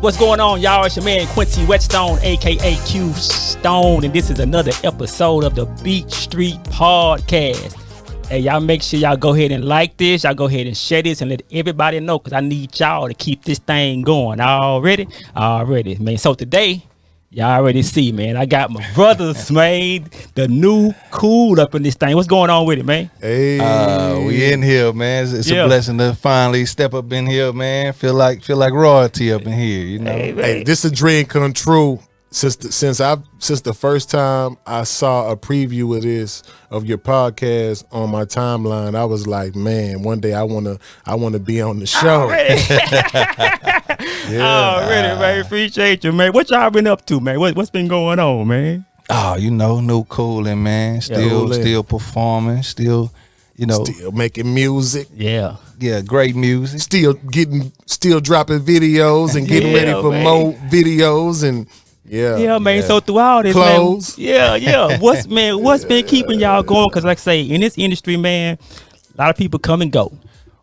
What's going on, y'all? It's your man Quincy Whetstone, aka Q Stone, and this is another episode of the BeatStreet Podcast. Hey, y'all make sure y'all go ahead and like this, y'all go ahead and share this, and let everybody know, because I need y'all to keep this thing going. Already, man. So today, y'all already see, man, I got my brothers, man, the new cool up in this thing. What's going on with it, man? Hey, we in here, man. It's a blessing to finally step up in here, man. Feel like royalty up in here, you know. Hey, this is a dream come true. Since the first time I saw a preview of your podcast on my timeline, I was like, man, one day I wanna be on the show. Already, man. Appreciate you, man. What y'all been up to, man? What's been going on, man? Oh, no cooling, man. Still performing, still making music. Yeah, great music. Still dropping videos and getting ready for more videos and. Yeah, man. So through all this, clothes. Man, what's been keeping y'all going? Because like I say, in this industry, man, a lot of people come and go.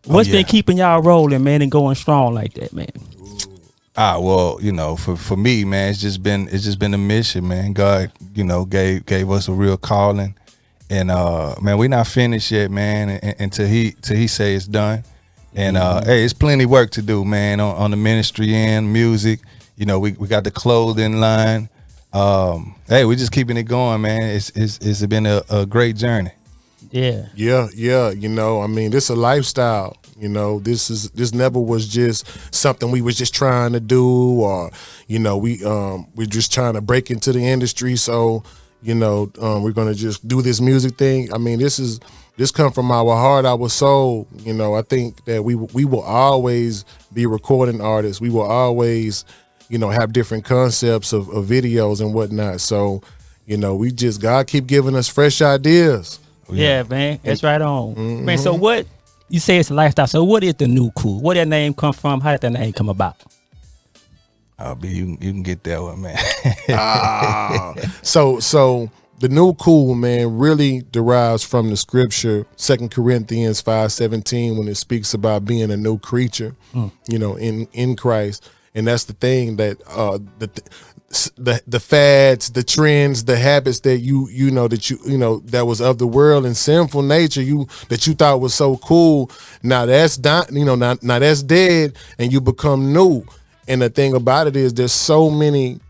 What's been keeping y'all rolling, man, and going strong like that, man? Well, for me, man, it's just been a mission, man. God, gave us a real calling, and man, we're not finished yet, man, until he say it's done. And hey, it's plenty work to do, man, on the ministry end, music. We got the clothing line. Hey, we just keeping it going, man. It's been a great journey. Yeah. I mean, this is a lifestyle. This never was just something we was just trying to do, or we're just trying to break into the industry. So we're gonna just do this music thing. I mean, this come from our heart, our soul. I think that we will always be recording artists. We will always have different concepts of videos and whatnot. So, God keep giving us fresh ideas. Yeah, man. That's right on. Mm-hmm. Man, so what, you say it's a lifestyle. So what is the new cool? Where that name come from? How did that name come about? You can get that one, man. So the new cool, man, really derives from the scripture, 2 Corinthians 5:17, when it speaks about being a new creature, in Christ. And that's the thing, that the fads, the trends, the habits that that was of the world and sinful nature, that you thought was so cool. Now that's now that's dead, and you become new. And the thing about it is, there's so many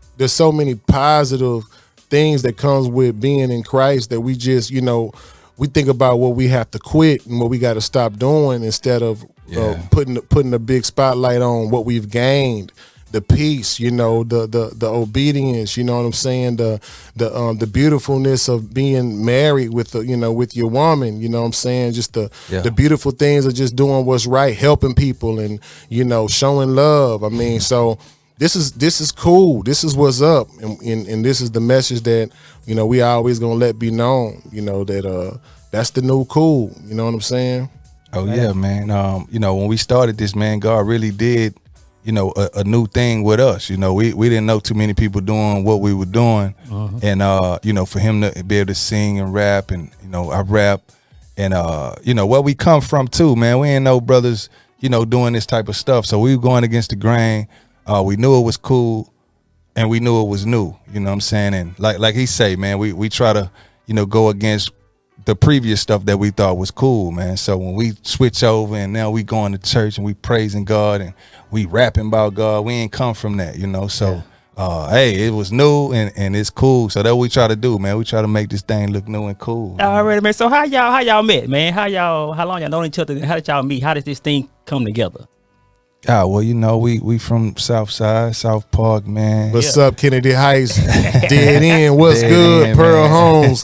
positive things that comes with being in Christ, that we just we think about what we have to quit and what we got to stop doing, instead of putting a big spotlight on what we've gained, the peace, the obedience, you know what I'm saying, the beautifulness of being married with with your woman, you know what I'm saying, just the beautiful things of just doing what's right, helping people, and showing love. I mean, so this is cool. This is what's up, and this is the message that we always gonna let be known. That that's the new cool. You know what I'm saying? Oh yeah, man. When we started this, man, God really did, a new thing with us. We didn't know too many people doing what we were doing, and for him to be able to sing and rap, and I rap, and where we come from too, man. We ain't no brothers, doing this type of stuff. So we were going against the grain. We knew it was cool, and we knew it was new. You know what I'm saying? And like he say, man, we try to go against the previous stuff that we thought was cool, man. So when we switch over and now we going to church and we praising God and we rapping about God, we ain't come from that, So hey, it was new and it's cool. So that's what we try to do, man. We try to make this thing look new and cool. All right, man. So how y'all met, man? How long y'all know each other, and how did y'all meet? How did this thing come together? Well, we from South Side, South Park, man. What's up, Kennedy Heights? Dead End. What's good? Pearl Homes,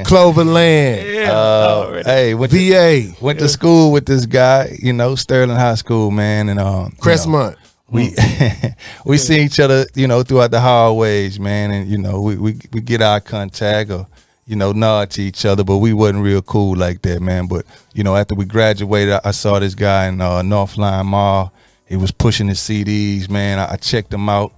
Cloverland. Hey, VA. Went to school with this guy, Sterling High School, man, and Crestmont. We see each other, throughout the hallways, man, and we get eye contact or nod to each other, but we wasn't real cool like that, man. But after we graduated, I saw this guy in North Line Mall. He was pushing his CDs, man. I checked him out.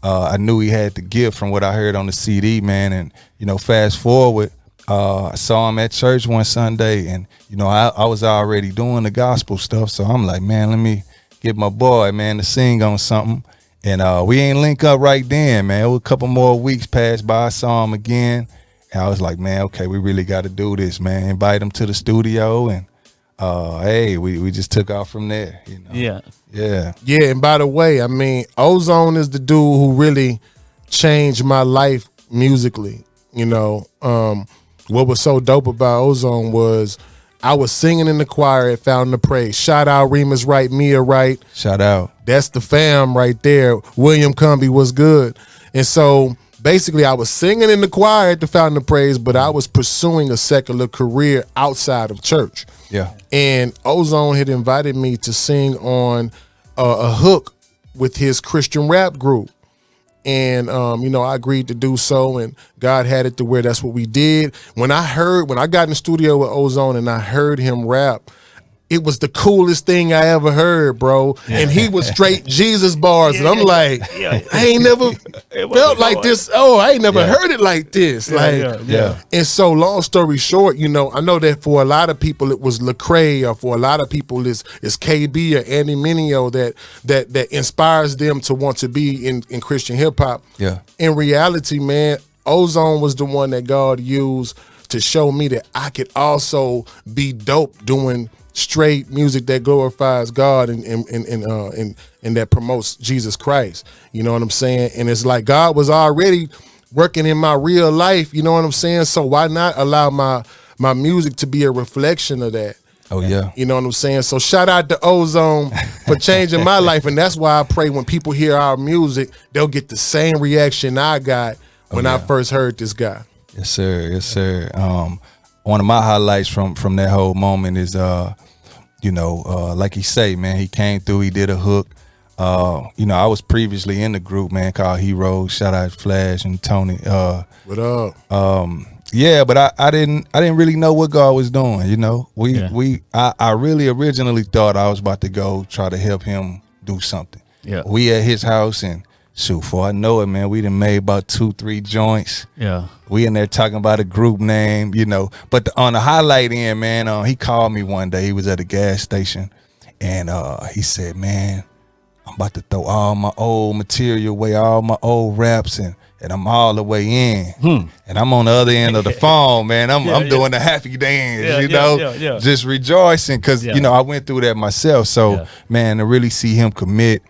I knew he had the gift from what I heard on the CD, man. And, fast forward, I saw him at church one Sunday, and, I was already doing the gospel stuff. So I'm like, man, let me get my boy, man, to sing on something. And we ain't link up right then, man. It was a couple more weeks passed by. I saw him again. And I was like, man, okay, we really got to do this, man. Invite him to the studio, and hey, we just took off from there. You know? Yeah. And by the way, I mean, Ozone is the dude who really changed my life musically. You know, what was so dope about Ozone was I was singing in the choir at Fountain of Praise. Shout out Remus Wright, Mia Wright. Shout out. That's the fam right there. William Cumbie was good. And so basically I was singing in the choir at the Fountain of Praise, but I was pursuing a secular career outside of church. Yeah. And Ozone had invited me to sing on a hook with his Christian rap group. And, you know, I agreed to do so, and God had it to where that's what we did. When I got in the studio with Ozone and I heard him rap, it was the coolest thing I ever heard, bro. And he was straight Jesus bars. And I'm like, I ain't never felt like this. Oh, I ain't never heard it like this. And so long story short, you know, I know that for a lot of people it was Lecrae, or for a lot of people it's KB or Andy Mineo that inspires them to want to be in Christian hip hop. Yeah. In reality, man, Ozone was the one that God used to show me that I could also be dope doing straight music that glorifies God and that promotes Jesus Christ. You know what I'm saying? And it's like God was already working in my real life. You know what I'm saying? So why not allow my music to be a reflection of that? Oh yeah. You know what I'm saying? So shout out to Ozone for changing my life. And that's why I pray when people hear our music, they'll get the same reaction I got when I first heard this guy. Yes, sir. Yes, sir. One of my highlights from that whole moment is, you know, like he say, man, he came through, he did a hook. You know, I was previously in the group, man, called Heroes. Shout out Flash and Tony. What up? Yeah, but I didn't really know what God was doing. You know, I really originally thought I was about to go try to help him do something. Yeah. We at his house, and shoot, before I know it, man, we done made about 2-3 joints. Yeah. We in there talking about a group name, you know. But on the highlight end, man, he called me one day. He was at a gas station, and he said, man, I'm about to throw all my old material away, all my old raps, and I'm all the way in. And I'm on the other end of the phone, man. I'm doing the happy dance, you know, just rejoicing because, you know, I went through that myself. So, man, to really see him commit,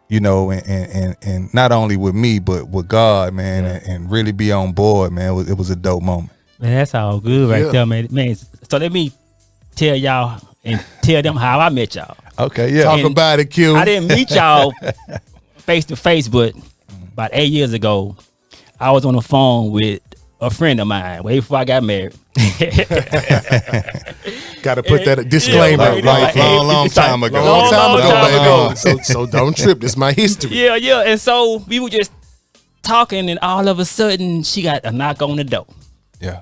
you know, and not only with me, but with God, man, and really be on board, man. It was a dope moment. Man, that's all good right there, man. So let me tell y'all and tell them how I met y'all. Okay, yeah. Talk about it, Q. I didn't meet y'all face to face, but about 8 years ago, I was on the phone with a friend of mine way before I got married. Got to put that disclaimer. Long time ago. Long time ago. So don't trip. This is my history. Yeah. And so we were just talking, and all of a sudden, she got a knock on the door. Yeah.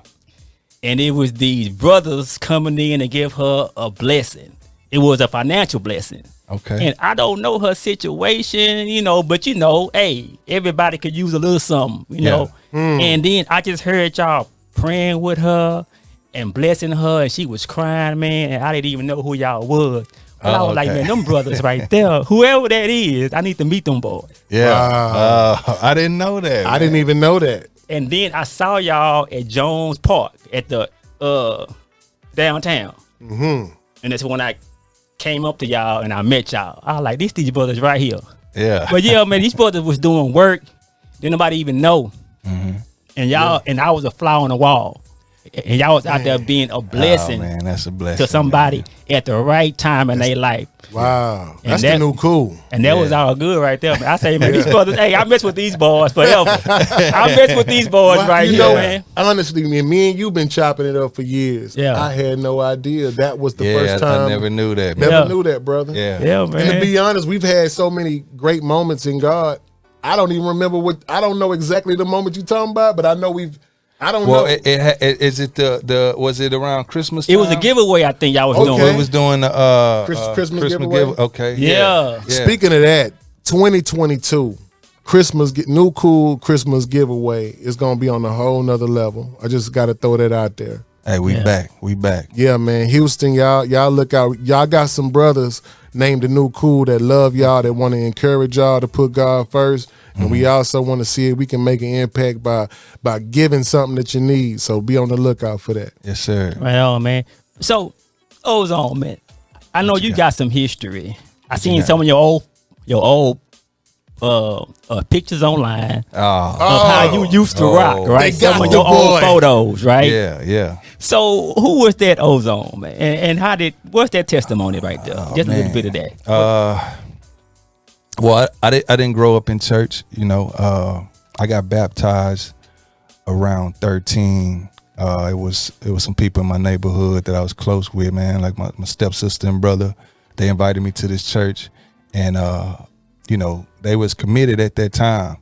And it was these brothers coming in to give her a blessing. It was a financial blessing. Okay. And I don't know her situation, you know, but you know, hey, everybody could use a little something, you know. And then I just heard y'all praying with her and blessing her, and she was crying, man, and I didn't even know who y'all was. But I was like, man, them brothers right there, whoever that is, I need to meet them boys. Yeah. Wow. I didn't know that. I didn't even know that. And then I saw y'all at Jones Park at the downtown. And that's when I came up to y'all and I met y'all. I was like, these brothers right here. Yeah. But yeah, man, these brothers was doing work. Didn't nobody even know. And y'all, and I was a fly on the wall. And y'all was out there being a blessing, man, that's a blessing to somebody at the right time in their life. Wow. And That's that, the new cool. And that was all good right there, man. I say, man, these brothers, hey, I mess with these boys forever. I mess with these boys right here, man. Honestly, me and you been chopping it up for years. Yeah. I had no idea that was the first time. I never knew that. Never knew that, brother. Yeah, man. And to be honest, we've had so many great moments in God. I don't even remember I don't know exactly the moment you're talking about, but I know know. Is it was it around Christmas time? It was a giveaway, I think y'all was doing. We was doing the Christmas giveaway. Okay. Yeah. Speaking of that, 2022 new cool Christmas giveaway is gonna be on a whole nother level. I just gotta throw that out there. Hey, we back. Yeah, man. Houston, y'all look out. Y'all got some brothers name the new cool that love y'all, that want to encourage y'all to put God first. And we also want to see if we can make an impact by giving something that you need. So be on the lookout for that. Yes, sir. Right on, man. So, Ozone, man, I know you got some history. I seen some of your old pictures online of how you used to rock, right? Some of your old photos, right? Yeah. So who was that Ozone, man? And what's that testimony right there? Just a little bit of that. Well, I didn't grow up in church, you know. I got baptized around 13. It was some people in my neighborhood that I was close with, man, like my stepsister and brother. They invited me to this church, and you know, they was committed at that time,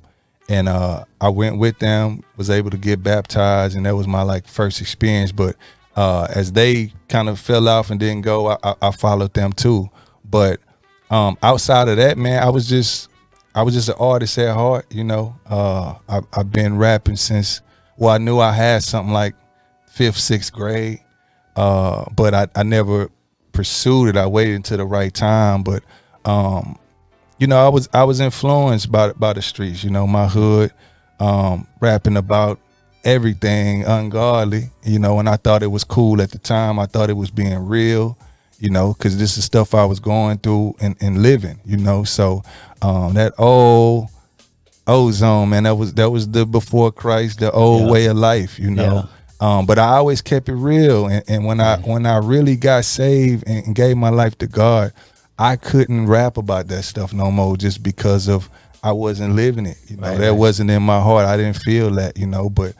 and I went with them, was able to get baptized, and that was my like first experience. But as they kind of fell off and didn't go, I followed them too. But outside of that, man, I was just an artist at heart, you know. I've been rapping since, well, I knew I had something like 5th, 6th grade, but I never pursued it. I waited until the right time. But you know, I was influenced by the streets, you know, my hood, rapping about everything ungodly, you know, and I thought it was cool at the time. I thought it was being real, you know, because this is stuff I was going through and living, you know. So that old Ozone, man, that was the before Christ, the old way of life, you know. But I always kept it real, and when I really got saved and gave my life to God, I couldn't rap about that stuff no more, just because of I wasn't living it, you know. That wasn't in my heart. I didn't feel that, you know. But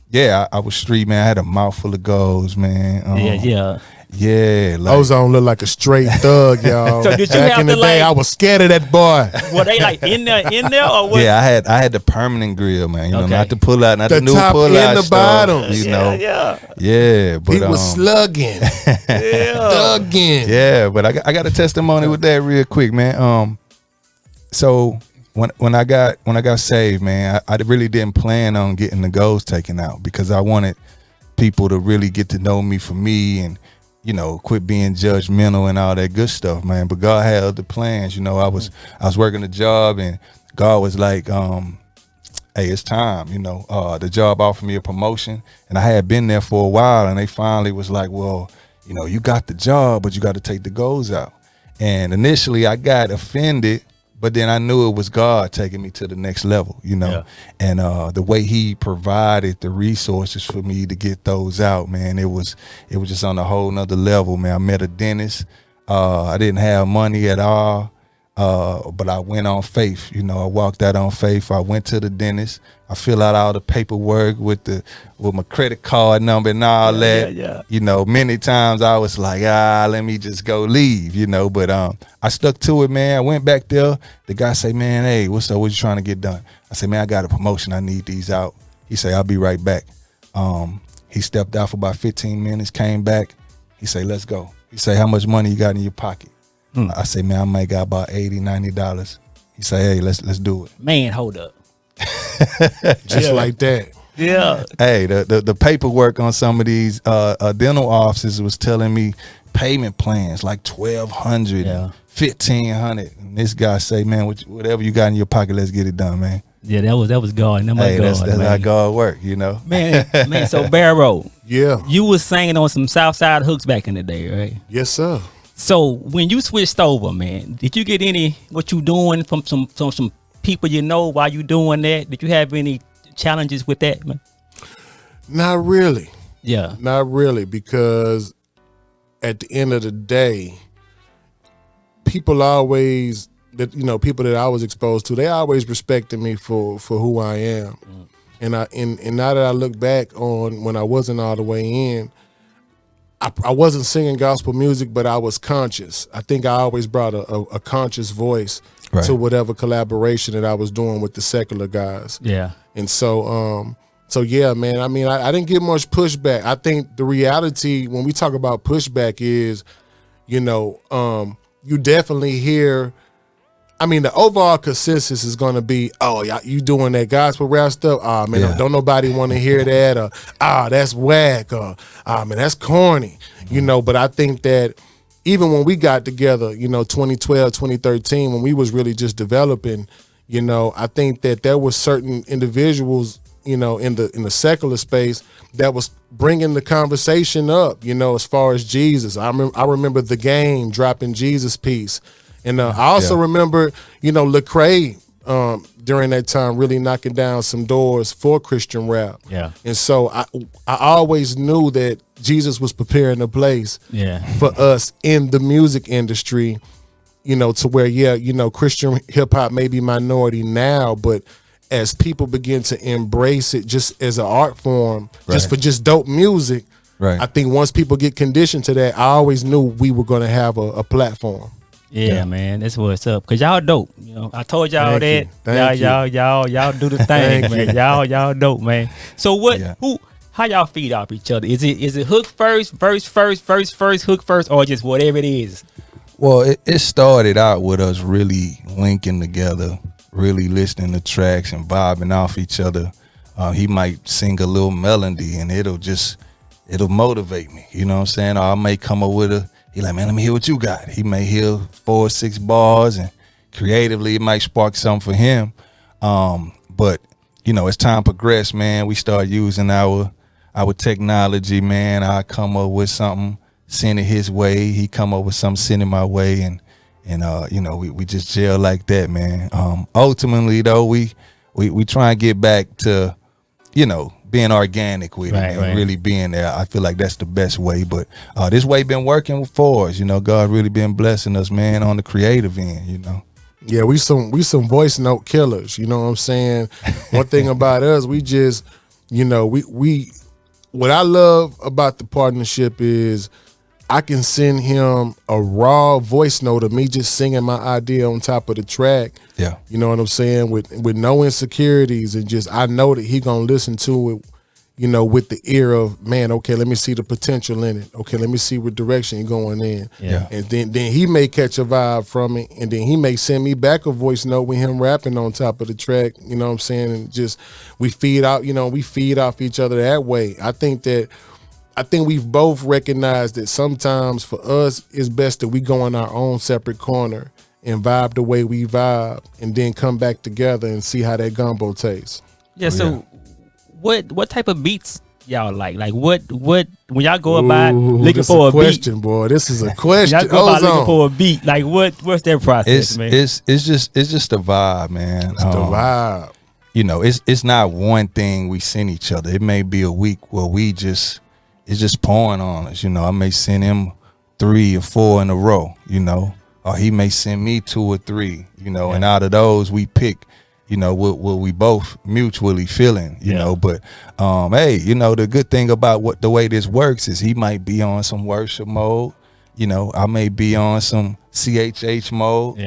yeah, I was street, man. I had a mouthful of goals, man. Yeah, like, Ozone looked like a straight thug, y'all. So did you Back have in the to, day, I was scared of that boy. Were they like in there or what? yeah, I had the permanent grill, man. You know, Okay. not the pull out, not the new top pull out and the stuff, bottom. you know. Yeah. But He was slugging, thugging. yeah, but I got a testimony with that real quick, man. So when I got saved, man, I really didn't plan on getting the goals taken out, because I wanted people to really get to know me for me, and you know, quit being judgmental and all that good stuff, man. But God had other plans. You know, I was working a job, and God was like, hey, it's time, you know. The job offered me a promotion, and I had been there for a while, and they finally was like, well, you know, you got the job, but you got to take the goals out. And initially I got offended, but then I knew it was God taking me to the next level, you know. And the way he provided the resources for me to get those out, man, it was just on a whole nother level, man. I met a dentist. I didn't have money at all, but I went on faith. You know, I walked out on faith. I went to the dentist. I fill out all the paperwork with my credit card number and all that. You know, many times I was like, let me just go leave, you know. But I stuck to it, man. I went back there. The guy say, man, hey, what's up? What you trying to get done? I said, man, I got a promotion. I need these out. He say, I'll be right back. He stepped out for about 15 minutes, came back. He say, let's go. He say, how much money you got in your pocket? I say, man, I might got about $80, $90. He say, hey, let's do it. Man, hold up. Just like that. Yeah. Hey, the paperwork on some of these dental offices was telling me payment plans like $1,200, $1,500. And this guy say, man, whatever you got in your pocket, let's get it done, man. Yeah, that was God. That's how God work, you know. Man, so Barrow, Yeah. you was singing on some Southside hooks back in the day, right? Yes, sir. So when you switched over, man, did you get what you doing from some people you know while you doing that? Did you have any challenges with that, man? Not really. Yeah. Not really, because at the end of the day, people always people that I was exposed to, they always respected me for who I am. And now that I look back on when I wasn't all the way in, I wasn't singing gospel music, but I was conscious. I think I always brought a conscious voice to whatever collaboration that I was doing with the secular guys. Yeah. And so yeah, man, I mean, I didn't get much pushback. I think the reality when we talk about pushback is, you definitely hear, I mean, the overall consensus is going to be, oh, you doing that gospel rap stuff? Man, don't nobody want to hear that. Or, that's whack. Or, man, that's corny. But I think that even when we got together, 2012, 2013, when we was really just developing, I think that there was certain individuals, in the secular space that was bringing the conversation up, as far as Jesus. I remember The Game dropping Jesus piece. And I also remember, Lecrae during that time really knocking down some doors for Christian rap. Yeah. And so I always knew that Jesus was preparing a place for us in the music industry, to where, Christian hip hop may be minority now, but as people begin to embrace it just as an art form, just for just dope music, I think once people get conditioned to that, I always knew we were going to have a platform. Yeah, man, that's what's up. Cause y'all dope. I told y'all Thank that. you. Y'all do the thing, man. Y'all dope, man. So how y'all feed off each other? Is it hook first, verse first, hook first, or just whatever it is? Well, it started out with us really linking together, really listening to tracks and vibing off each other. He might sing a little melody and it'll motivate me. You know what I'm saying? Or I may come up with he like, man, let me hear what you got. He may hear 4 or 6 bars, and creatively it might spark something for him. But as time progressed, man, we start using our technology, man. I come up with something, send it his way. He come up with something, send it my way, and we just gel like that, man. Ultimately, though, we try and get back to, being organic with it and really being there. I feel like that's the best way. But this way been working for us. God really been blessing us, man, on the creative end. Yeah, we some voice note killers. You know what I'm saying? One thing about us, we just, we what I love about the partnership is I can send him a raw voice note of me just singing my idea on top of the track. Yeah. You know what I'm saying? With no insecurities, and just I know that he gonna listen to it, with the ear of, man, okay, let me see the potential in it. Okay, let me see what direction you're going in. Yeah. And then he may catch a vibe from it, and then he may send me back a voice note with him rapping on top of the track. You know what I'm saying? And just we feed off each other that way. I think we've both recognized that sometimes for us, it's best that we go in our own separate corner and vibe the way we vibe, and then come back together and see how that gumbo tastes. Yeah. So, what type of beats y'all like? Like what when y'all go about looking for a question, beat, boy? This is a question. y'all go about looking for a beat. Like what's their process, man? It's just a vibe, man. It's the vibe. It's not one thing we send each other. It may be a week where it's just pouring on us. I may send him 3 or 4 in a row, or he may send me 2 or 3, and out of those we pick, what we both mutually feeling, but hey, the good thing about the way this works is he might be on some worship mode, I may be on some CHH mode,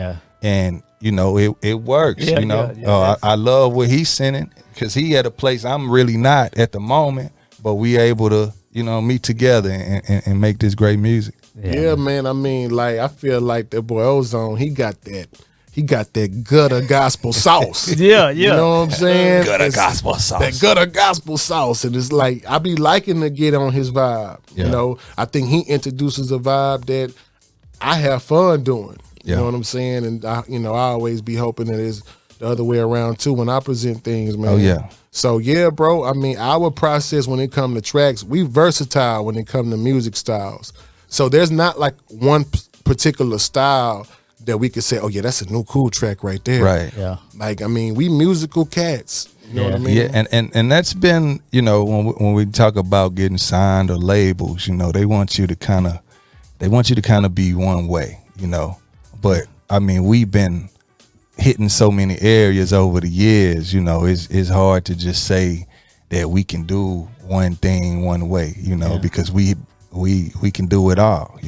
and it works. I love what he's sending, because he at a place I'm really not at the moment, but we able to meet together and make this great music. Yeah, man. I mean, like, I feel like that boy Ozone, he got that gutter gospel sauce. Yeah. You know what I'm saying? Gutter gospel sauce. That gutter gospel sauce. And it's like, I be liking to get on his vibe. Yeah. I think he introduces a vibe that I have fun doing. You know what I'm saying? And I always be hoping that it's the other way around too when I present things, man. Oh, yeah. So yeah, bro. I mean, our process when it comes to tracks, we versatile when it comes to music styles. So there's not like one particular style that we could say, oh yeah, that's a new cool track right there. Right. Yeah. Like, I mean, we musical cats. You know what I mean? Yeah, and that's been, when we talk about getting signed or labels, they want you to kind of be one way, But I mean, we've been hitting so many areas over the years, it's hard to just say that we can do one thing one way, because we can do it all,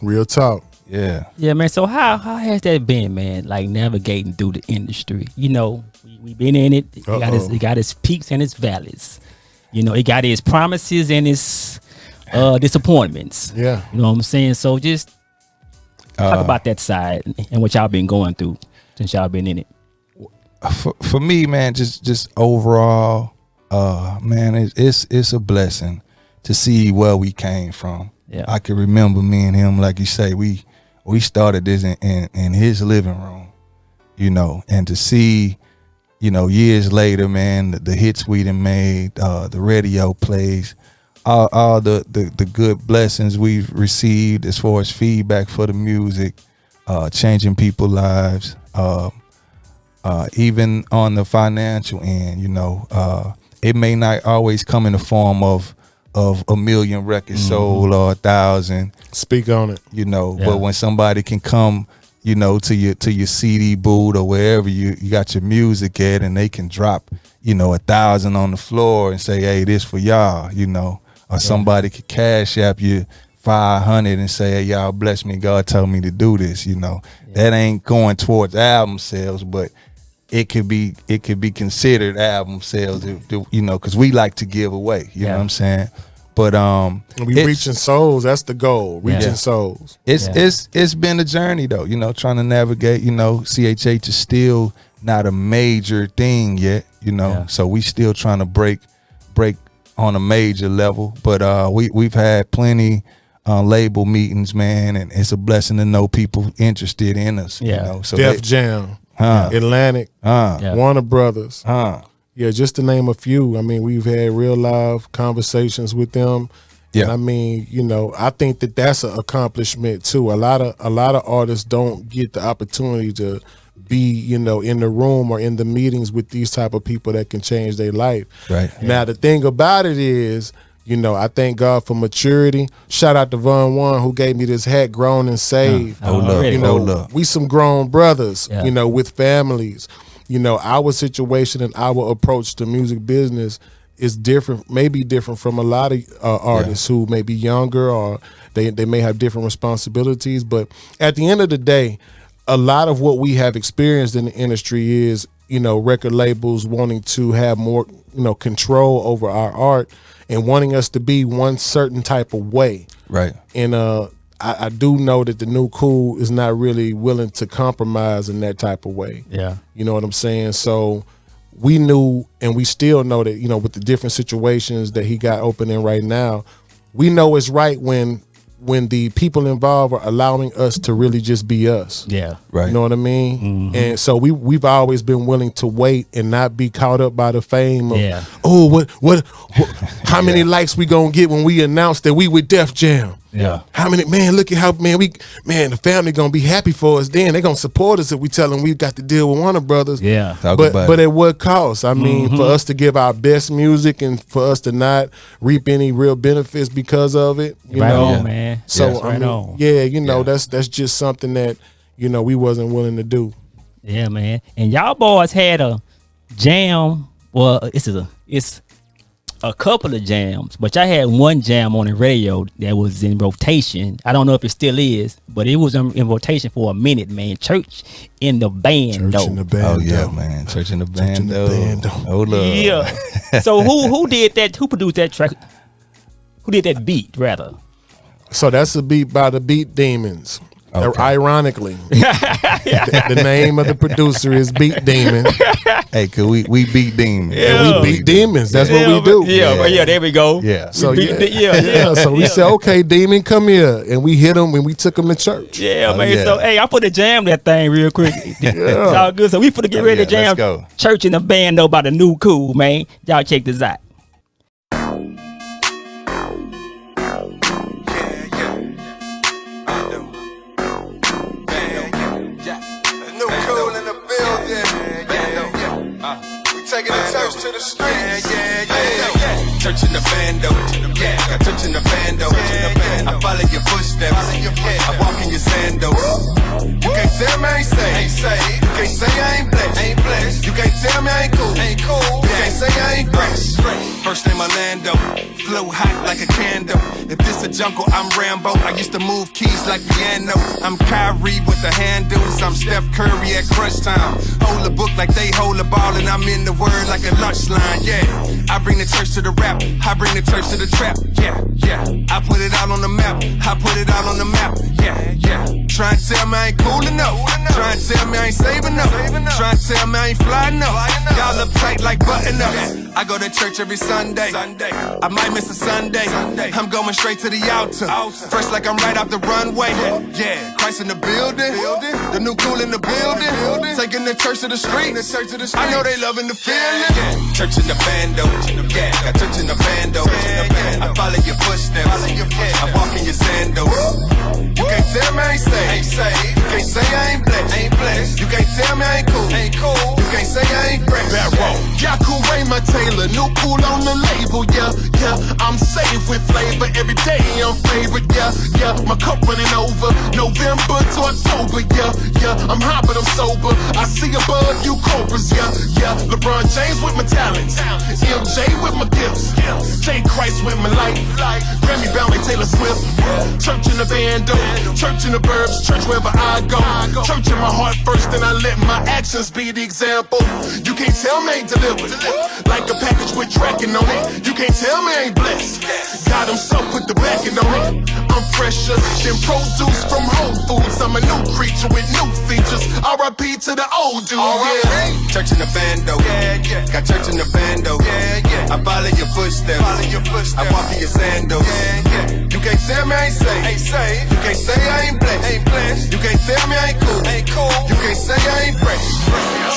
Real talk. Yeah. Yeah, man. So how has that been, man? Like navigating through the industry. We been in it. It got its peaks and its valleys. It got its promises and its disappointments. Yeah. You know what I'm saying? So just talk about that side and what y'all been going through since y'all been in it. For me, man, just overall, man, it's a blessing to see where we came from. I can remember me and him, like you say, we started this in his living room, you know, and to see, you know, years later, man, the hits we done made, the radio plays, all the good blessings we've received as far as feedback for the music, changing people's lives, even on the financial end, you know, it may not always come in the form of 1 million records sold or 1,000. Speak on it. You know, but when somebody can come, you know, to your CD booth or wherever you got your music at, and they can drop, you know, 1,000 on the floor and say, hey, this for y'all, you know, or somebody could cash app you 500 and say, hey, y'all bless me, God told me to do this, you know. That ain't going towards album sales, but it could be considered album sales, you know, because we like to give away, you know what I'm saying? But we reaching souls. That's the goal. Reaching souls. It's been a journey though, you know, trying to navigate. You know, CHH is still not a major thing yet, you know. So we still trying to break on a major level. But we've had plenty label meetings, man, and it's a blessing to know people interested in us. You know, so Def Jam, Atlantic, Warner Brothers. Yeah, just to name a few. I mean, we've had real live conversations with them. Yeah, and I mean, you know, I think that that's an accomplishment too. A lot of artists don't get the opportunity to be, you know, in the room or in the meetings with these type of people that can change their life. Right. Now, the thing about it is, you know, I thank God for maturity. Shout out to Von One who gave me this hat, Grown and Saved. You know, we some grown brothers, you know, with families. You know, our situation and our approach to music business is different, maybe different from a lot of artists who may be younger or they may have different responsibilities. But at the end of the day, a lot of what we have experienced in the industry is, you know, record labels wanting to have more, you know, control over our art and wanting us to be one certain type of way. Right. And I do know that the new cool is not really willing to compromise in that type of way. Yeah. You know what I'm saying? So we knew, and we still know that, you know, with the different situations that he got opening right now, we know it's right when the people involved are allowing us to really just be us. Yeah. Right. You know what I mean? And so we've always been willing to wait and not be caught up by the fame of, oh, what how many likes we gonna get when we announce that we with Def Jam? Yeah. How many, man, look at how, the family gonna be happy for us then. They gonna support us if we tell them we got to deal with Warner Brothers. Yeah. But at what cost? I mean, for us to give our best music and for us to not reap any real benefits because of it. You know? On, man. So I mean, you know, that's just something that, you know, we wasn't willing to do. Yeah, man. And y'all boys had a jam. Well, it's a couple of jams, but y'all had one jam on the radio that was in rotation. I don't know if it still is, but it was in rotation for a minute, man. Church in the Band. Church in the Band. Oh yeah, man. Church in the Band. Oh Lord. Yeah. So who did that? Who produced that track? Who did that beat, rather? So that's a beat by the Beat Demons. Okay. Ironically, the name of the producer is Beat Demon. Hey, cause we beat demons. Yeah. We beat demons. That's what we do. Yeah, there we go. Yeah. So so we said, okay, Demon, come here, and we hit him when we took him to church. Yeah, man. Yeah. So hey, I put to jam that thing real quick. It's all good. So we finna get ready to jam Church in the Band though by the new cool, man. Y'all check this out. To the streets. Church in the Bando. I touch in the Bando. I follow your footsteps. I walk in your sandals. You can't tell me I ain't saved. You can't say I ain't blessed. You can't tell me I ain't cool. You can't say I ain't fresh. First name Orlando. Flow hot like a candle. If this a jungle, I'm Rambo. I used to move keys like piano. I'm Kyrie with the handles. I'm Steph Curry at crunch time. Hold a book like they hold a ball, and I'm in the word like a lunch line. Yeah, I bring the church to the rap. I bring the church to the trap. Yeah. I put it out on the map. I put it out on the map. Yeah. Try and tell me I ain't cool enough. Try and tell me I ain't saving enough. Try and tell me I ain't fly enough. Y'all all uptight like button ups. I go to church every Sunday. I might miss a Sunday. I'm going straight to the altar. Fresh like I'm right off the runway. Yeah, Christ in the building. The new cool in the building. Taking the church to the street. I know they loving the feeling. Church in the bando. Yeah, got church in the bando. I follow your footsteps. I walk in your sandals. You can't tell me I ain't saved. You can't say I ain't blessed. You can't tell me I ain't cool. You can't say I ain't fresh. Yaku Raymond Taylor, new cool on the label, yeah. I'm safe with flavor, every day I'm favored, yeah. My cup running over, November to October, yeah. I'm hot but I'm sober, I see above you cobras, yeah. LeBron James with my talents, MJ with my gifts, J. Christ with my life, Grammy bound like Taylor Swift. Church in the bando, church in the burbs, church wherever I go. Church in my heart first, then I let my actions be the example. You can't tell me I ain't delivered, like a package with tracking on it. You can't tell me I ain't blessed. God himself put the backing on it. I'm fresher than produce from Whole Foods. I'm a new creature with new features. R.I.P. to the old dude, yeah. Church in the bando, got church in the bando. I follow your footsteps. I walk in your sandals. You can't tell me I ain't saved. You can't say I ain't blessed. You can't tell me I ain't cool. You can't say I ain't fresh.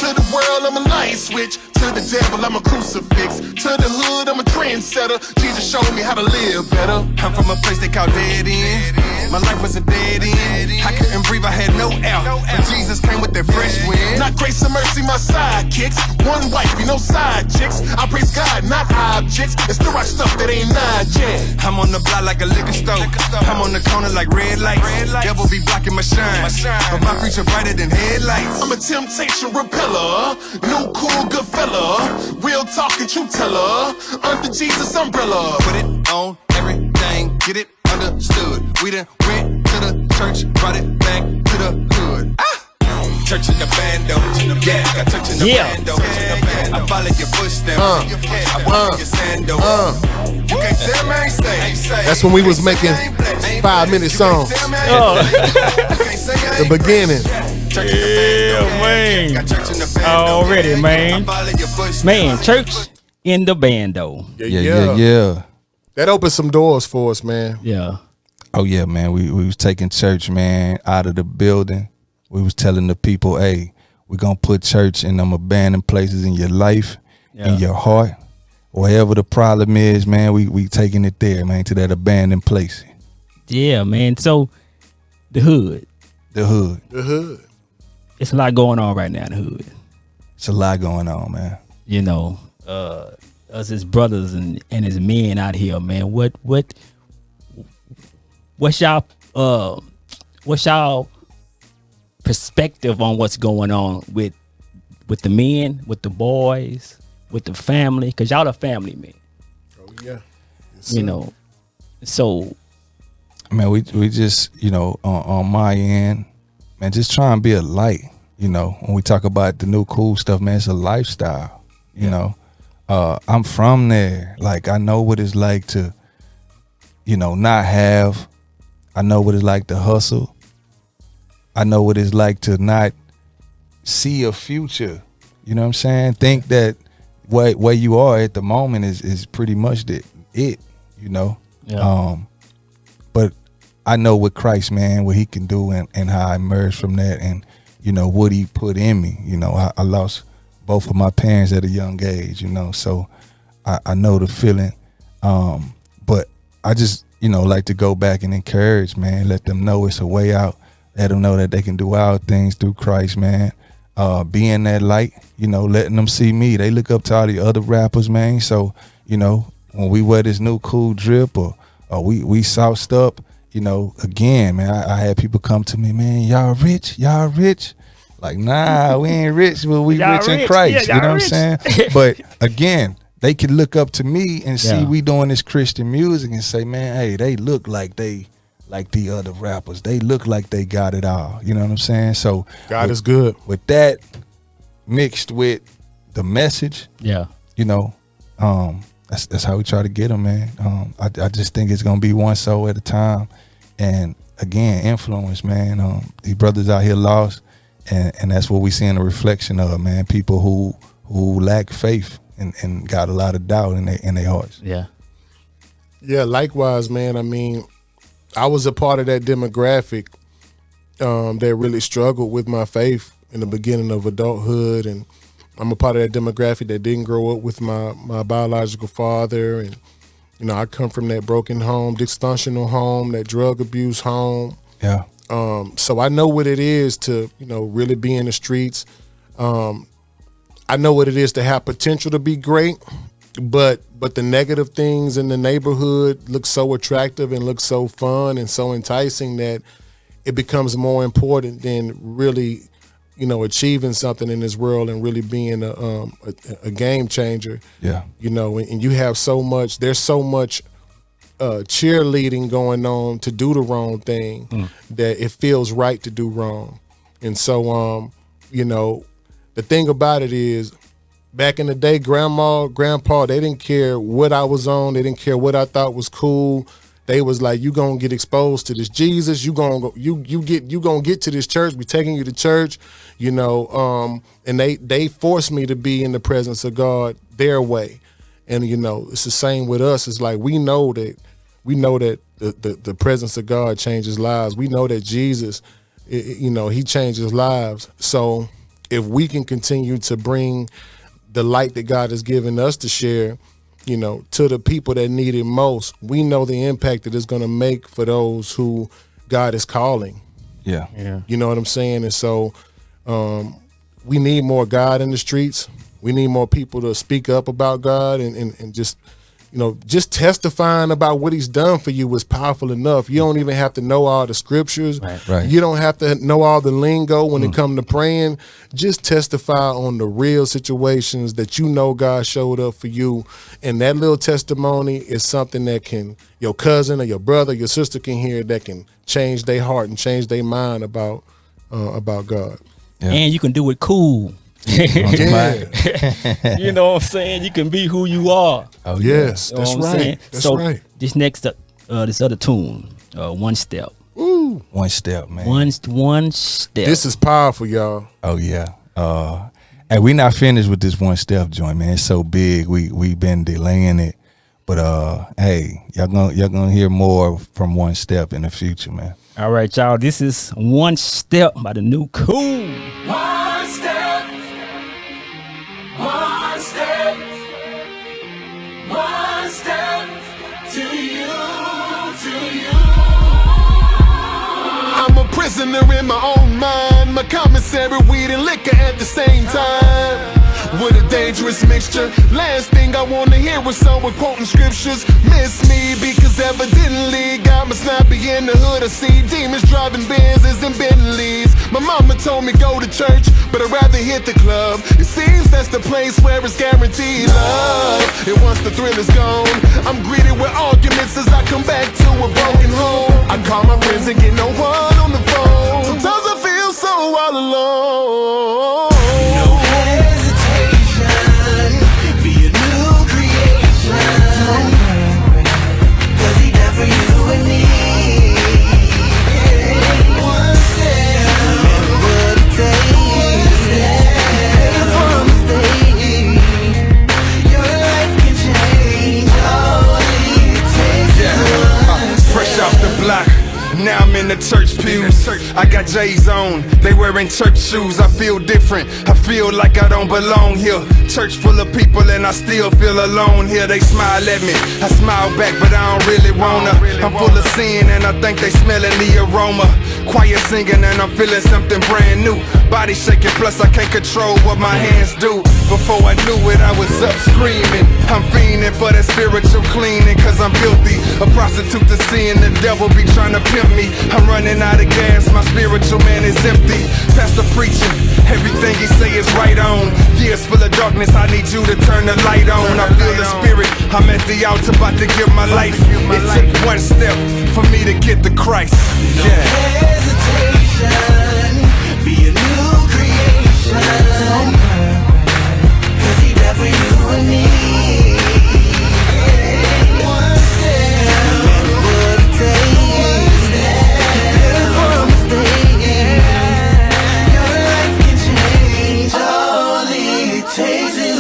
To the world, I'm a light switch. To the devil, I'm a crucifix. To the hood, I'm a trendsetter. Jesus showed me how to live better. I'm from a place they call dead end. My life was a dead end. I couldn't breathe, I had no air. But Jesus came with that fresh wind. Not grace and mercy, my sidekicks. One wife, no side chicks. I praise God, not objects. It's the rock stuff that ain't not yet. I'm on the block like a liquor store. I'm on the corner like red lights. Devil be blocking my shine. But my future brighter than headlights. I'm a temptation repeller. New cool good fella. Real talking true teller. Under Jesus umbrella. Put it on everything. Get it understood. We done went to the church. Brought it back to the hood. Church in the bando, yeah, got church in the bando. I follow your footsteps, I walk in your sandals. You can't tell me I ain't saved. That's when we was making 5-minute songs. The beginning. Man. Already, man. Man, church in the bando. Yeah. That opened some doors for us, man. Yeah. Oh yeah, man. We was taking church, man, out of the building. We was telling the people, hey, we're gonna put church in them abandoned places in your life, in your heart. Wherever the problem is, man, we taking it there, man, to that abandoned place. Yeah, man. So the hood. It's a lot going on right now in the hood. It's a lot going on, man. You know, us as brothers and as men out here, man. What's y'all perspective on what's going on with the men, with the boys, with the family? Because y'all are family men. Oh yeah. Yes, you know, so man, we just, you know, on my end, man, just try and be a light. You know, when we talk about the new cool stuff, man, it's a lifestyle. You know, I'm from there. Like, I know what it's like to, you know, not have. I know what it's like to hustle. I know what it's like to not see a future. You know what I'm saying? Think that where you are at the moment is pretty much it, you know? Yeah. But I know with Christ, man, what he can do and how I emerged from that and, you know, what he put in me. You know, I lost both of my parents at a young age, you know, so I know the feeling. But I just, you know, like to go back and encourage, man, let them know it's a way out. Let them know that they can do all things through Christ, man. Being that light, you know, letting them see me. They look up to all the other rappers, man. So, you know, when we wear this new cool drip or we sauced up, you know, again, man, I had people come to me, man, y'all rich? Like, nah, we ain't rich, but we rich in Christ. Yeah, you know what I'm saying? But again, they can look up to me and see we doing this Christian music and say, man, hey, they look like the other rappers. They look like they got it all. You know what I'm saying? So God is good. With that mixed with the message, yeah, you know, that's how we try to get them, man. I just think it's gonna be one soul at a time, and again, influence, man. These brothers out here lost, and that's what we see in the reflection of, man. People who who lack faith and got a lot of doubt in their hearts. Yeah. Yeah, likewise, man. I mean, I was a part of that demographic that really struggled with my faith in the beginning of adulthood, and I'm a part of that demographic that didn't grow up with my biological father, and you know, I come from that broken home, dysfunctional home, that drug abuse home. Yeah. So I know what it is to, you know, really be in the streets. I know what it is to have potential to be great, but the negative things in the neighborhood look so attractive and look so fun and so enticing that it becomes more important than really, you know, achieving something in this world and really being a game changer. Yeah. You know, and you have so much, there's so much cheerleading going on to do the wrong thing that it feels right to do wrong. And so, you know, the thing about it is, back in the day, grandma, grandpa, they didn't care what I was on. They didn't care what I thought was cool. They was like, you gonna get exposed to this Jesus. You gonna go, you gonna get to this church. We taking you to church, you know. And they forced me to be in the presence of God their way. And you know, it's the same with us. It's like we know that the presence of God changes lives. We know that Jesus, you know, he changes lives. So if we can continue to bring the light that God has given us to share, you know, to the people that need it most, we know the impact that it's going to make for those who God is calling. Yeah. You know what I'm saying? And so we need more God in the streets. We need more people to speak up about God and just, you know, just testifying about what he's done for you is powerful enough. You don't even have to know all the scriptures. Right. You don't have to know all the lingo when it comes to praying. Just testify on the real situations that you know God showed up for you. And that little testimony is something that can, your cousin or your brother, your sister can hear, that can change their heart and change their mind about God. Yeah. And you can do it cool. Yeah. You know what I'm saying? You can be who you are. Oh, Yes, You know that's what I'm saying? right. That's so right. this next this other tune, One Step. Ooh, One step, man. One step. this is powerful, y'all. Oh yeah. Hey, we not finished with this one step joint, man. It's so big. We been delaying it. But hey, y'all gonna hear more from One Step in the future, man. All right, y'all. This is One Step by the new Cool. One step, one step, one step to you, to you. I'm a prisoner in my own mind, my commissary, weed and liquor at the same time. What a dangerous mixture. Last thing I wanna hear was someone quoting scriptures. Miss me because evidently God must not be in the hood. I see demons driving Benzes and Bentleys. My mama told me go to church, but I'd rather hit the club. It seems that's the place where it's guaranteed love. And once the thrill is gone, I'm greeted with arguments as I come back to a broken home. I call my friends and get no one on the phone. Sometimes I feel so all alone. Now I'm in the church pews. I got J's on, they wearing church shoes. I feel different, I feel like I don't belong here. Church full of people and I still feel alone here. They smile at me, I smile back, but I don't really wanna. I'm full of sin and I think they smelling the aroma. Quiet singing and I'm feeling something brand new. Body shaking, plus I can't control what my hands do. Before I knew it, I was up screaming. I'm fiending for that spiritual cleaning, cause I'm guilty. A prostitute to sin, the devil be trying to pimp me. I'm running out of gas, my spiritual man is empty. Pastor preaching, everything he say is right on. Years full of darkness, I need you to turn the light on. I feel the spirit, I'm at the altar about to give my life. It took one step for me to get to Christ. Yeah. Hesitation, be a new creation, cause he died for you and me. One step, remember what it takes, before a mistake. Your life can change, all it takes is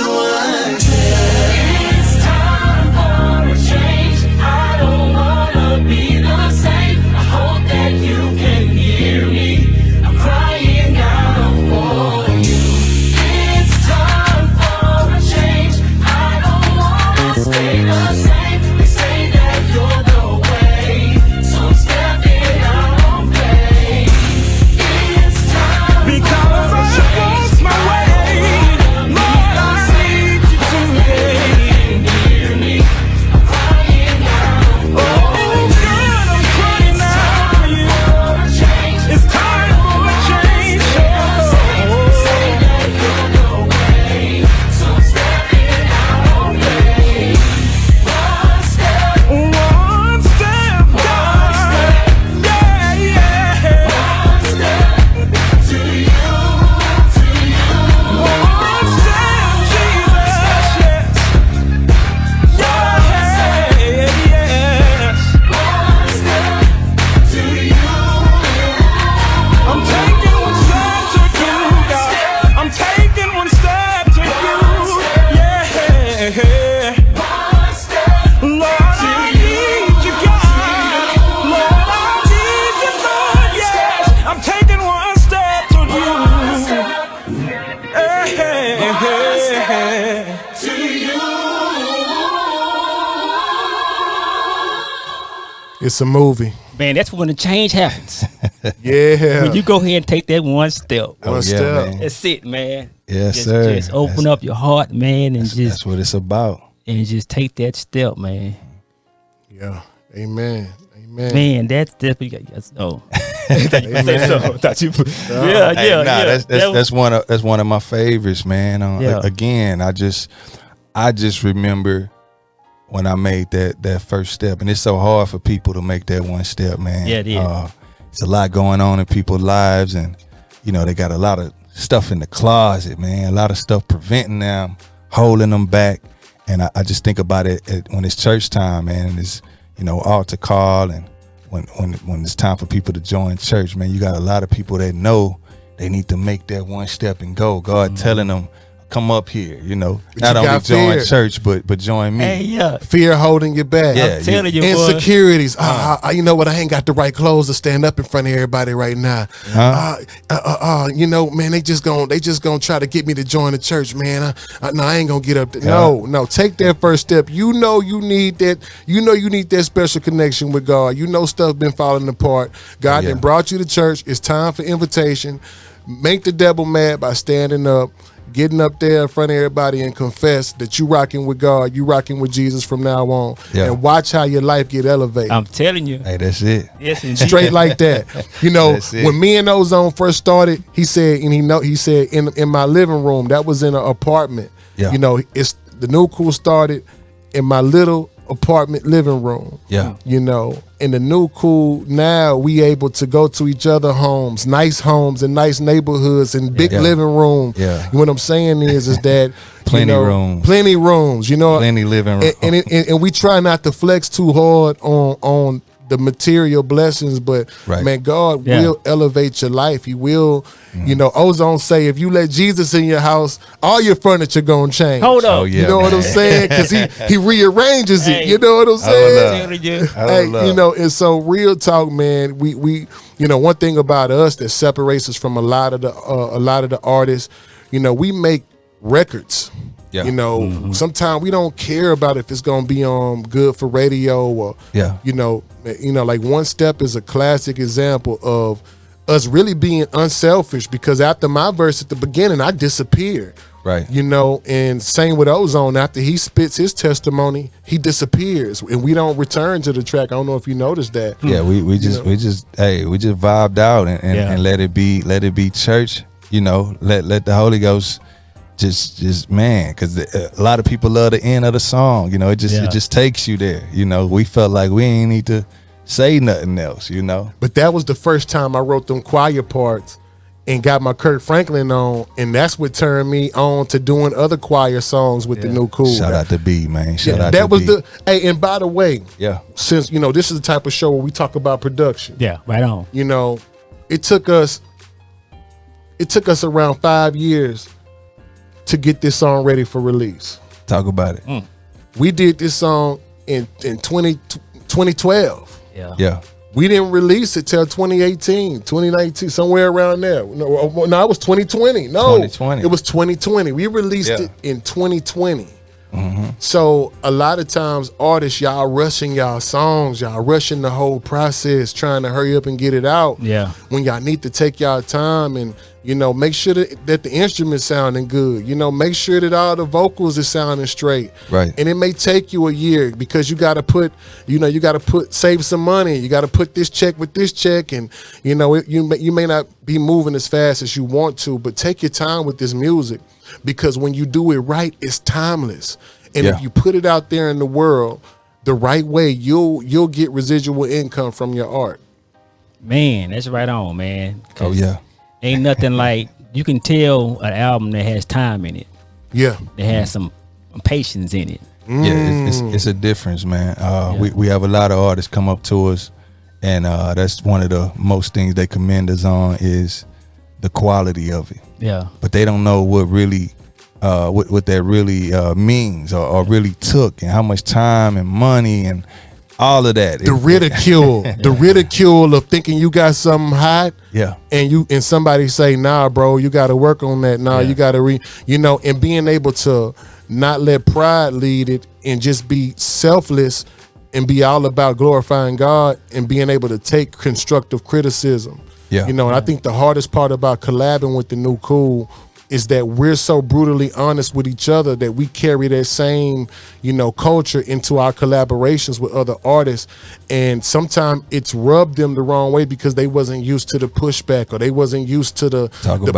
One step Lord, I need you, God. Lord, I need you, Lord, yes. I'm taking one step to you. It's a movie. Man, that's when the change happens. Yeah. When you go ahead and take that one step. One step. man. That's it, man. Yes, just, sir. Just open up your heart, man, and That's what it's about. just take that step, man. Yeah. Amen. Amen. Man, that's definitely oh. Amen. That's one of my favorites, man. Yeah. Again, I just remember when I made that first step, and it's so hard for people to make that one step, man. Yeah, it is. It's a lot going on in people's lives, and they got a lot of stuff in the closet, man. A lot of stuff preventing them, holding them back. And I just think about it when it's church time, man, and it's altar call, and when it's time for people to join church, man, you got a lot of people that know they need to make that one step and go. God telling them, come up here, not only join church, but join me. Hey, yeah. Fear holding you back. Yeah, I'm telling you, boy. Insecurities. You know what? I ain't got the right clothes to stand up in front of everybody right now. Man, they just gonna try to get me to join the church, man. I ain't gonna get up there. No, take that first step. You need that. You need that special connection with God. Stuff been falling apart. God then brought you to church. It's time for invitation. Make the devil mad by standing up, getting up there in front of everybody and confess that you rocking with God, you rocking with Jesus from now on, and watch how your life get elevated. I'm telling you. Hey, that's it. Yes, indeed. Straight like that. When me and Ozone first started, he said in my living room, that was in an apartment. Yeah. It's the new cool started in my little apartment living room. Yeah. In the new cool now, we able to go to each other homes and nice neighborhoods and big living room. Yeah. What I'm saying is that Plenty rooms. Plenty rooms, Plenty living room. And we try not to flex too hard on the material blessings, but man, God will elevate your life. He will, Ozone say, if you let Jesus in your house, all your furniture gonna change. Hold up. Oh, yeah, you know what I'm saying? Because he rearranges it. Hey. You know what I'm saying? Hey, And so real talk, man. We one thing about us that separates us from a lot of the artists, we make records. Yeah. Sometimes we don't care about if it's gonna be good for radio or like One Step is a classic example of us really being unselfish, because after my verse at the beginning, I disappeared. Right. And same with Ozone. After he spits his testimony, he disappears, and we don't return to the track. I don't know if you noticed that. Yeah, we just vibed out and let it be church. Let the Holy Ghost just man, because a lot of people love the end of the song. It just takes you there. We felt like we ain't need to say nothing else. But that was the first time I wrote them choir parts and got my Kirk Franklin on, and that's what turned me on to doing other choir songs with the new cool. Shout out to B, man. Shout out that to was B. Hey, and by the way, since this is the type of show where we talk about production. Yeah, right on. It took us around 5 years to get this song ready for release. Talk about it. We did this song in 2012. Yeah. We didn't release it till 2018, 2019, somewhere around there. No, it was 2020. No, 2020. It was 2020. We released it in 2020. Mm-hmm. So a lot of times artists, y'all rushing y'all songs, y'all rushing the whole process, trying to hurry up and get it out. Yeah. When y'all need to take y'all time and, make sure that the instrument's sounding good. Make sure that all the vocals are sounding straight. Right. And it may take you a year because you got to save some money. You got to put this check with this check, and you may not be moving as fast as you want to, but take your time with this music, because when you do it right, it's timeless. And if you put it out there in the world the right way, you'll get residual income from your art. Man, that's right on, man. Oh yeah. Ain't nothing like, you can tell an album that has time in it. Yeah. That has some patience in it. Yeah, it's a difference, man. We have a lot of artists come up to us, and that's one of the most things they commend us on is the quality of it. Yeah. But they don't know what really what that really means or really took, and how much time and money and all of that. The ridicule of thinking you got something hot. Yeah. And somebody say, nah, bro, you got to work on that. Nah, you got to and being able to not let pride lead it and just be selfless and be all about glorifying God and being able to take constructive criticism. Yeah. And I think the hardest part about collabing with the New Cool is that we're so brutally honest with each other that we carry that same, culture into our collaborations with other artists. And sometimes it's rubbed them the wrong way because they wasn't used to the pushback or they wasn't used to the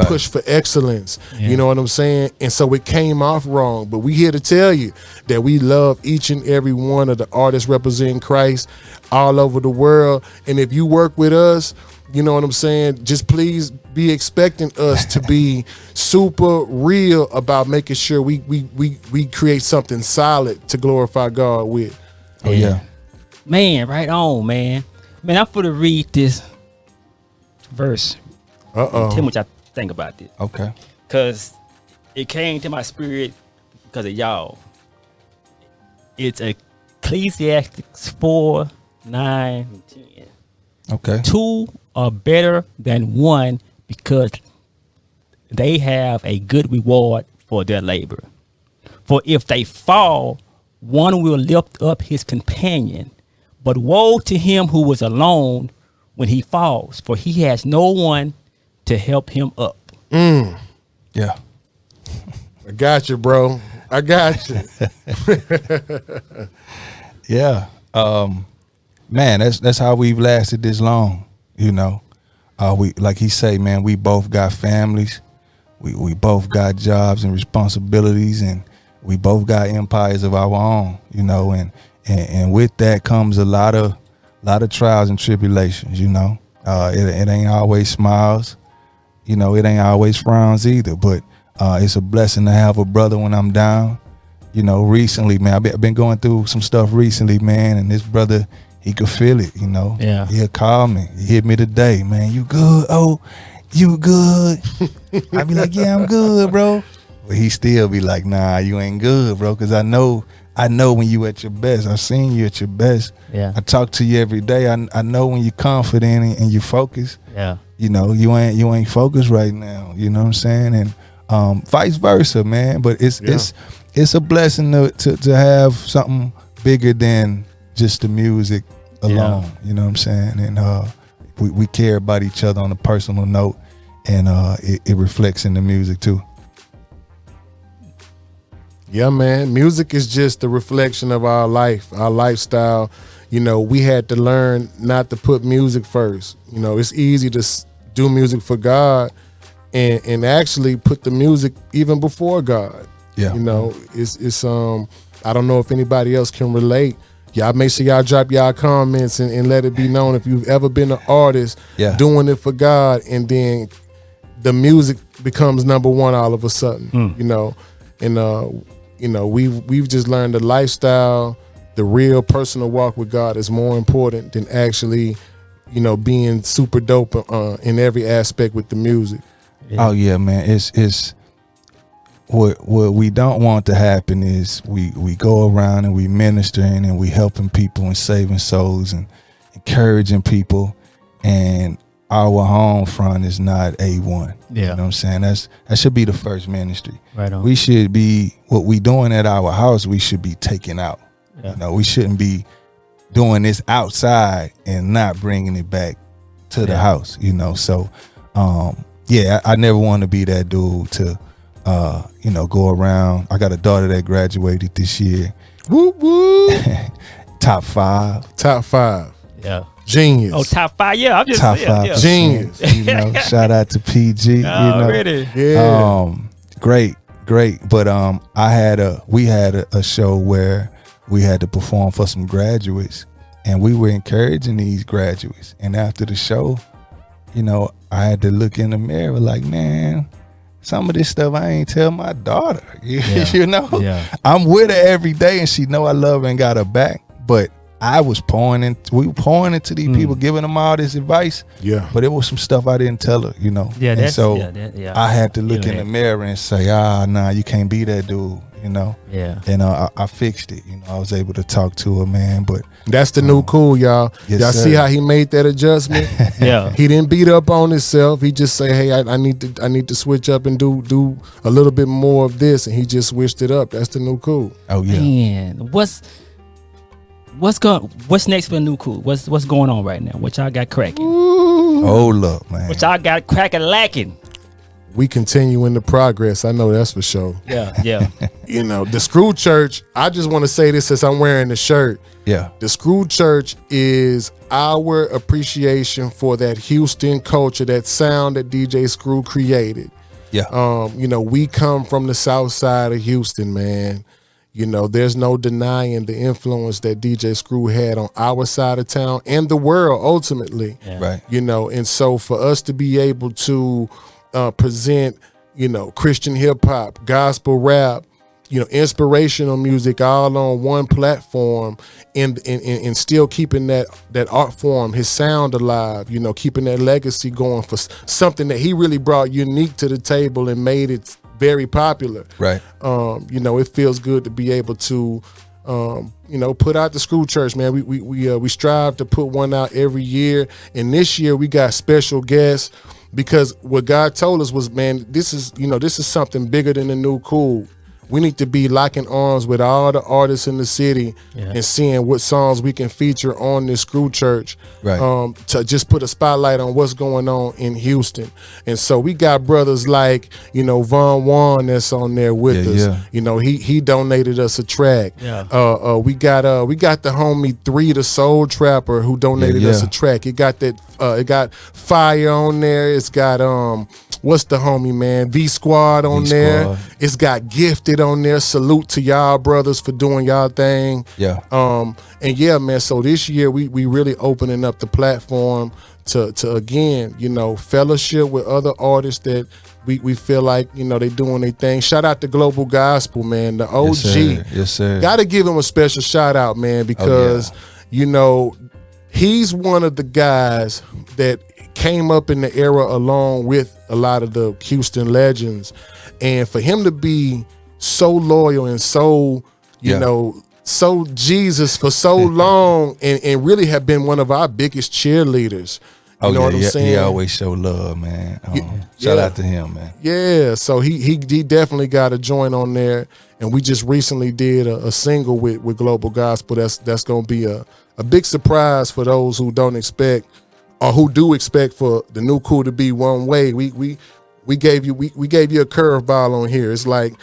push for excellence. Yeah. You know what I'm saying? And so it came off wrong. But we here to tell you that we love each and every one of the artists representing Christ all over the world. And if you work with us, you know what I'm saying? Just please be expecting us to be super real about making sure we create something solid to glorify God with. Oh yeah. Man, right on, man. Man, I'm gonna read this verse. Tell me what y'all think about this. Okay. Cause it came to my spirit because of y'all. It's Ecclesiastes 4, 9, and 10. Okay. 2 are better than 1 because they have a good reward for their labor. For if they fall, one will lift up his companion. But woe to him who was alone when he falls, for he has no one to help him up. Yeah. I got you, bro. I got you. Yeah. Man, that's how we've lasted this long, We, like he say, man, we both got families, we both got jobs and responsibilities, and we both got empires of our own, and with that comes a lot of trials and tribulations, it ain't always smiles, it ain't always frowns either, but it's a blessing to have a brother when I'm down. Recently, man, I've been going through some stuff recently, man, and this brother, he could feel it, Yeah. He'll call me. He hit me today, man. You good? Oh, you good? I be like, yeah, I'm good, bro. But he still be like, nah, you ain't good, bro. Cause I know when you at your best. I've seen you at your best. Yeah. I talk to you every day. I know when you're confident and you focus. Yeah. You ain't focused right now. You know what I'm saying? And vice versa, man. But it's a blessing to have something bigger than just the music alone, you know what I'm saying? And we care about each other on a personal note, and it reflects in the music too. Yeah, man. Music is just a reflection of our life, our lifestyle. We had to learn not to put music first. It's easy to do music for God and actually put the music even before God. Yeah. It's I don't know if anybody else can relate. Y'all make sure y'all drop y'all comments and let it be known if you've ever been an artist doing it for God and then the music becomes number one all of a sudden, and we've just learned the lifestyle, the real personal walk with God is more important than actually, being super dope in every aspect with the music. Yeah. Oh yeah, man. It's what we don't want to happen is we go around and we ministering and we helping people and saving souls and encouraging people, and our home front is not A1. Yeah. You know what I'm saying? That should be the first ministry. Right on. We should be, what we doing at our house, we should be taking out. Yeah. We shouldn't be doing this outside and not bringing it back to the house, So, I never want to be that dude to, go around. I got a daughter that graduated this year. Whoop, whoop. Top 5. Top 5. Yeah. Genius. Oh, top 5. Yeah, I'm just Top 5. Yeah. Genius. Shout out to PG. Already. Yeah. Great. But we had a show where we had to perform for some graduates, and we were encouraging these graduates. And after the show, I had to look in the mirror like, man, some of this stuff I ain't tell my daughter. Yeah. I'm with her every day, and she know I love her and got her back. But we were pouring into these people, giving them all this advice. Yeah. But it was some stuff I didn't tell her, you know. Yeah, and that's so yeah. I had to look in the mirror and say, nah, you can't be that dude, you know. Yeah. And I fixed it, you know. I was able to talk to her, man. But that's the new cool, y'all. Yes, y'all sir. see how he made that adjustment? Yeah. He didn't beat up on himself. He just say, hey, I need to switch up and do a little bit more of this, and he just switched it up. That's the new cool. oh yeah. Man, what's next for New Cool? What's going on right now? What y'all got cracking? Hold up, man. What y'all got cracking lacking? We continuing the progress. I know that's for sure. Yeah. You know, the Screw Church, I just want to say this since I'm wearing the shirt. Yeah. The Screw Church is our appreciation for that Houston culture, that sound that DJ Screw created. Yeah. You know, we come from the south side of Houston, man. You know, there's no denying the influence that DJ Screw had on our side of town and the world ultimately. Yeah. Right. You know, and so for us to be able to present, you know, Christian hip hop, gospel rap, you know, inspirational music all on one platform and still keeping that art form, his sound alive, you know, keeping that legacy going for something that he really brought unique to the table and made it very popular. Right. You know, it feels good to be able to you know, put out the Screw Church, man. We strive to put one out every year, and this year we got special guests because what God told us was, man, this is something bigger than the New Cool. We need to be locking arms with all the artists in the city and seeing what songs we can feature on this Screw Church, Right. to just put a spotlight on what's going on in Houston. And so we got brothers like, you know, Von Juan that's on there with us. Yeah. You know, he donated us a track. Yeah. We got the homie 3 the Soul Trapper who donated us a track. It got Fire on there. It's got what's the homie, man? V Squad on there. It's got Gifted on there. Salute to y'all brothers for doing y'all thing. Yeah. And yeah, man, so this year we really opening up the platform to again, you know, fellowship with other artists that we feel like, you know, they doing their thing. Shout out to Global Gospel, man, the OG. Yes, sir. Gotta give him a special shout out, man, because you know, he's one of the guys that came up in the era along with a lot of the Houston legends. And for him to be so loyal and so, you know, so Jesus for so long and really have been one of our biggest cheerleaders. You know what I'm saying? He always show love, man. Shout out to him, man. Yeah, so he definitely got a joint on there. And we just recently did a single with Global Gospel. That's gonna be a big surprise for those who don't expect or who do expect for the New Cool to be one way. We gave you a curveball on here. It's like,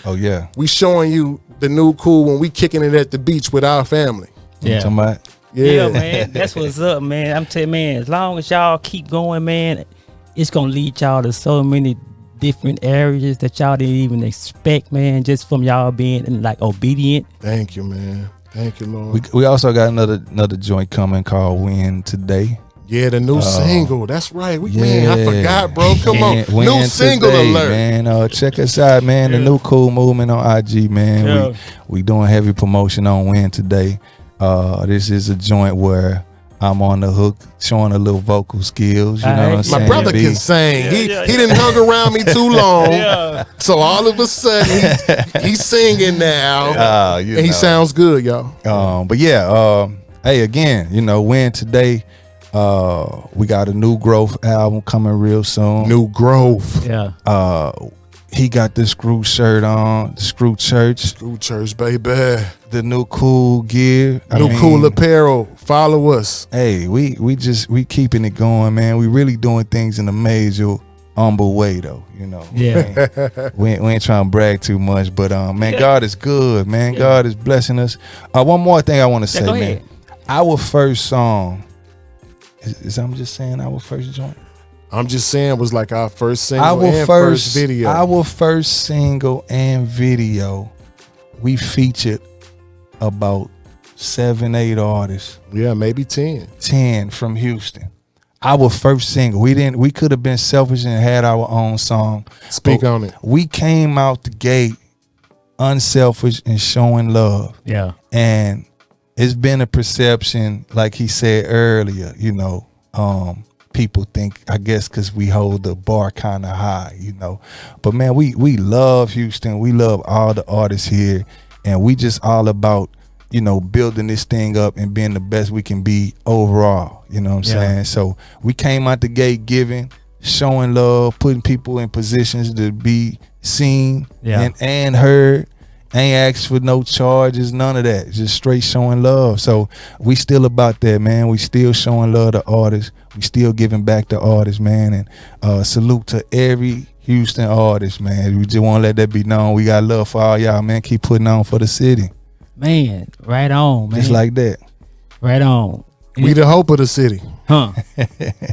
we showing you the New Cool when we kicking it at the beach with our family. Yeah. Yeah, Man, that's what's up, man. I'm telling you, man, as long as y'all keep going, man, it's gonna lead y'all to so many different areas that y'all didn't even expect, man, just from y'all being like obedient. Thank you, man. Thank you, Lord. We also got another joint coming called Win Today. Yeah, the new single. That's right. Man, I forgot, bro. Come on. Win New single today, alert. Man. Check us out, man. The New Cool movement on IG, man. Yeah. We doing heavy promotion on Win Today. This is a joint where I'm on the hook, showing a little vocal skills. You know what I'm saying? My brother can sing. He didn't hung around me too long. So all of a sudden, he's singing now. And he sounds good, y'all. But yeah, hey, again, you know, Win Today. We got a New Growth album coming real soon. New Growth. Yeah. He got the Screw shirt on, the Screw Church. Screw Church, baby. The New Cool gear. Cool apparel. Follow us. Hey, we keeping it going, man. We really doing things in a major, humble way, though. You know. Yeah. We ain't trying to brag too much, but man, God is good, man. God is blessing us. One more thing I want to say, go man. ahead. Our first song is I'm just saying our first joint. I'm just saying it was like our first single and first video. Our first single and video, we featured about 7-8 artists. Yeah, maybe 10. 10 from Houston. Our first single. We could have been selfish and had our own song. Speak on it. We came out the gate unselfish and showing love. Yeah. And it's been a perception, like he said earlier, you know, people think, I guess, because we hold the bar kind of high, you know. But man, we love Houston. We love all the artists here, and we just all about, you know, building this thing up and being the best we can be overall. You know what I'm saying? So we came out the gate giving, showing love, putting people in positions to be seen and heard. Ain't asked for no charges, none of that. Just straight showing love. So we still about that, man. We still showing love to artists. We still giving back to artists, man. And salute to every Houston artist, man. We just want to let that be known. We got love for all y'all, man. Keep putting on for the city. Man, right on, man. Just like that. Right on. We the hope of the city. Huh.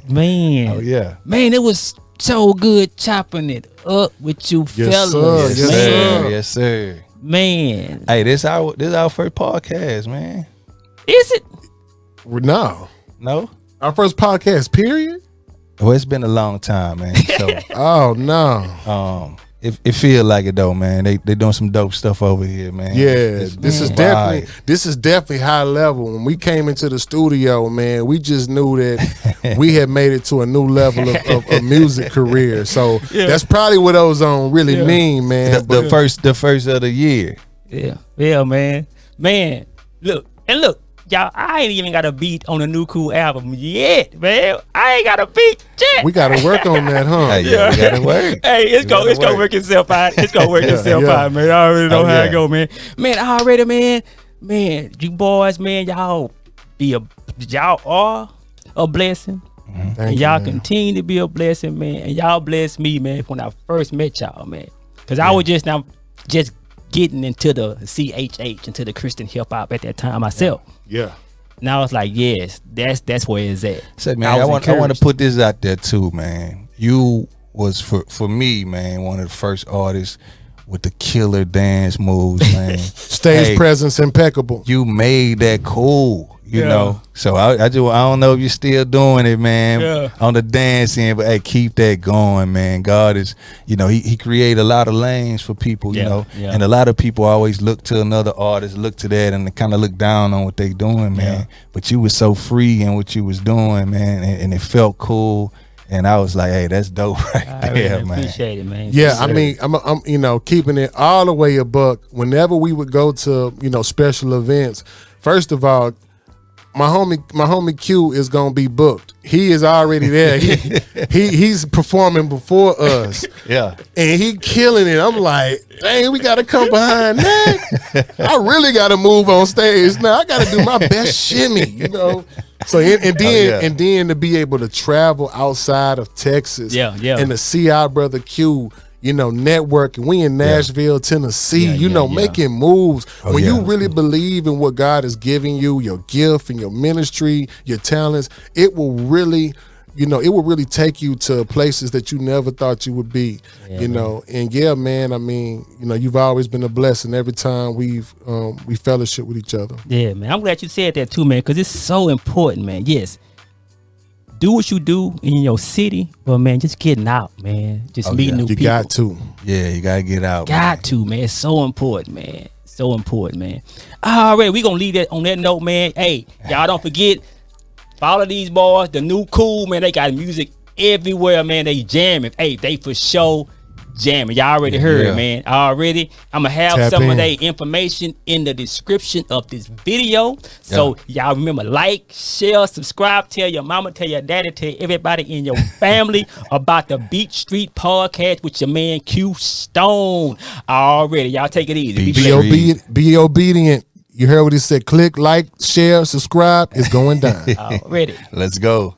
Man. Oh, yeah. Man, it was so good chopping it up with you Yes, fellas. sir. Yes, Man. Yes, sir. Man. Hey, this our first podcast, man. Is it? No. No? Our first podcast, period? Well, it's been a long time, man. So Oh, no. it feel like it though, man. They doing some dope stuff over here, man. Yeah, this is vibe. definitely high level. When we came into the studio, man, we just knew that we had made it to a new level of music career. So that's probably what Ozone really mean, man. The first of the year. Yeah, man. Man, look, y'all, I ain't even got a beat on the new cool album yet, man. I ain't got a beat yet. We got to work on that, huh? Hey, yeah, we gotta work. Hey, it's gonna work itself out. It's gonna work itself out, man. I already know how it go, man. Man, already, man, you boys, man, y'all are a blessing. Thank And you, y'all man. continue to be a blessing, man. And y'all blessed me, man, when I first met y'all, man. Cause I was just getting into the CHH, into the Christian hip hop at that time myself. Yeah. Now it's like, yes, that's where it's at. Say, man, I want to put this out there too, man. You was for me, man, one of the first artists with the killer dance moves, man. Stage presence impeccable. You made that cool. You know, so I don't know if you're still doing it, man, on the dance end, but hey, keep that going, man. God is, you know, he created a lot of lanes for people, you know, and a lot of people always look to another artist, look to that, and they kind of look down on what they doing, man. But you was so free in what you was doing, man, and it felt cool. And I was like, hey, that's dope right there, man. Appreciate it, man. Yeah, I mean, I'm you know, keeping it all the way a buck. Whenever we would go to, you know, special events, first of all, my homie Q is gonna be booked. He is already there. He's performing before us. Yeah. And he killing it. I'm like, dang, we gotta come behind that. I really gotta move on stage now. I gotta do my best shimmy, you know. So and then to be able to travel outside of Texas and to see our brother Q, you know, networking. We in Nashville, Tennessee, making moves. When you really believe in what God is giving you, your gift and your ministry, your talents, it will really, you know, it will really take you to places that you never thought you would be, you know. And man, I mean, you know, you've always been a blessing every time we fellowship with each other. Yeah, man. I'm glad you said that too, man, because it's so important, man. Yes. Do what you do in your city, but man, just getting out, man. Just meeting new people. You got to. Yeah, you gotta get out. Got to, man. It's so important, man. So important, man. All right, we gonna leave that on that note, man. Hey, y'all don't forget, follow these boys, the new cool, man. They got music everywhere, man. They jamming. Hey, they for sure jamming. Y'all already heard, man. Already. I'm gonna have some of their information in the description of this video. So y'all remember, like, share, subscribe, tell your mama, tell your daddy, tell everybody in your family about the BeatStreet Podcast with your man Q Stone. Already. Y'all take it easy. Be obedient. You heard what he said. Click, like, share, subscribe. It's going down. Already. Let's go.